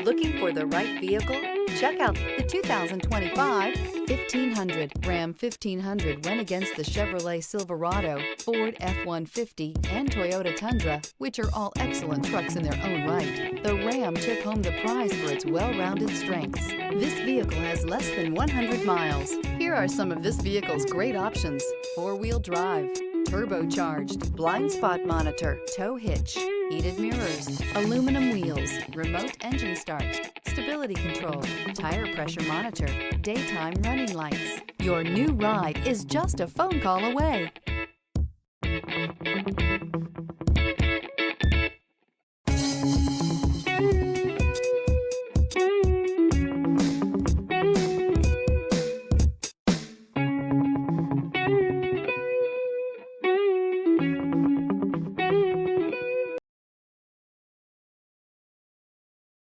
Looking for the right vehicle? Check out the 2025 1500. Ram 1500 went against the Chevrolet Silverado, Ford F-150, and Toyota Tundra, which are all excellent trucks in their own right. The Ram took home the prize for its well-rounded strengths. This vehicle has less than 100 miles. Here are some of this vehicle's great options: four-wheel drive, turbocharged, blind spot monitor, tow hitch, heated mirrors, aluminum wheels, remote engine start, stability control, tire pressure monitor, daytime running lights. Your new ride is just a phone call away.